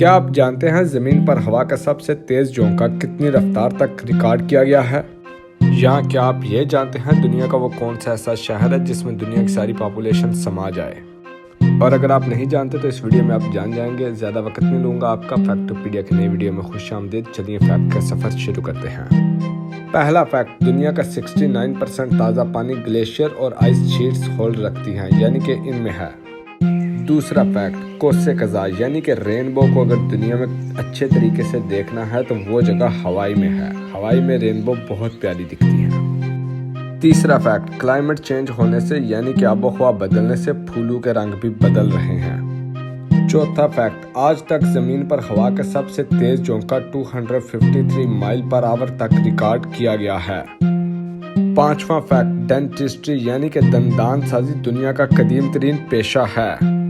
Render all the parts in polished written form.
کیا آپ جانتے ہیں زمین پر ہوا کا سب سے تیز جھونکا کتنی رفتار تک ریکارڈ کیا گیا ہے؟ یا کیا آپ یہ جانتے ہیں دنیا کا وہ کون سا ایسا شہر ہے جس میں دنیا کی ساری پاپولیشن سما جائے؟ اور اگر آپ نہیں جانتے تو اس ویڈیو میں آپ جان جائیں گے۔ زیادہ وقت نہیں لوں گا آپ کا۔ فیکٹوپیڈیا کی نئی ویڈیو میں خوش آمدید۔ چلیے فیکٹ کا سفر شروع کرتے ہیں۔ پہلا فیکٹ، دنیا کا 69% تازہ پانی گلیشیئر اور آئس شیٹس ہولڈ رکھتی ہیں، یعنی کہ ان میں ہے۔ دوسرا فیکٹ، قوس قزح یعنی کہ رینبو کو اگر دنیا میں اچھے طریقے سے دیکھنا ہے تو وہ جگہ ہوائی میں ہے۔ ہوائی میں رینبو بہت پیاری دکھتی ہے۔ تیسرا فیکٹ، کلائمیٹ چینج ہونے سے یعنی کہ آب و ہوا بدلنے سے پھولوں کے رنگ بھی بدل رہے ہیں۔ چوتھا فیکٹ، آج تک زمین پر ہوا کا سب سے تیز جھونکا 253 مائل پر آور تک ریکارڈ کیا گیا ہے۔ پانچواں فیکٹ، ڈینٹسٹری یعنی کہ دندان سازی دنیا کا قدیم ترین پیشہ ہے۔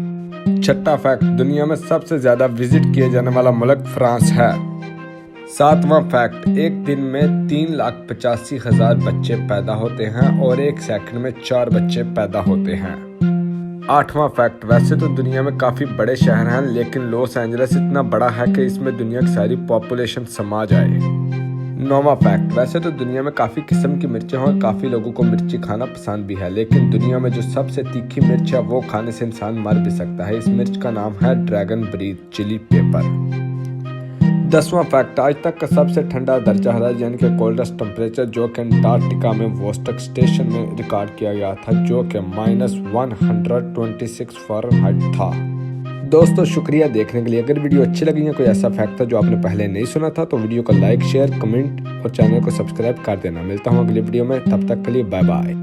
چھٹا فیکٹ، دنیا میں سب سے زیادہ وزٹ کیے جانے والا ملک فرانس ہے۔ ساتواں فیکٹ، ایک دن میں 3,85,000 بچے پیدا ہوتے ہیں اور ایک سیکنڈ میں 4 بچے پیدا ہوتے ہیں۔ آٹھواں فیکٹ، ویسے تو دنیا میں کافی بڑے شہر ہیں لیکن لاس اینجلس اتنا بڑا ہے کہ اس میں دنیا کی ساری پاپولیشن سما جائے۔ نواں فیکٹ، ویسے تو دنیا میں کافی قسم کی مرچیں ہیں، کافی لوگوں کو مرچی کھانا پسند بھی ہے، لیکن دنیا میں جو سب سے تیکھی مرچ ہے وہ کھانے سے انسان مر بھی سکتا ہے۔ اس مرچ کا نام ہے ڈریگن بریت چلی پیپر۔ 10واں فیکٹ، آج تک کا سب سے ٹھنڈا درجہ حرارت یعنی کہ کولڈسٹ ٹمپریچر جو کہ انٹارکٹیکا میں ووسٹک اسٹیشن میں ریکارڈ کیا گیا تھا، جو کہ -126 فارنہائٹ تھا۔ دوستو شکریہ دیکھنے کے لیے۔ اگر ویڈیو اچھی لگی ہے، کوئی ایسا فیکٹ تھا جو آپ نے پہلے نہیں سنا تھا تو ویڈیو کو لائک، شیئر، کمنٹ اور چینل کو سبسکرائب کر دینا۔ ملتا ہوں اگلی ویڈیو میں، تب تک کے لیے بائے بائے۔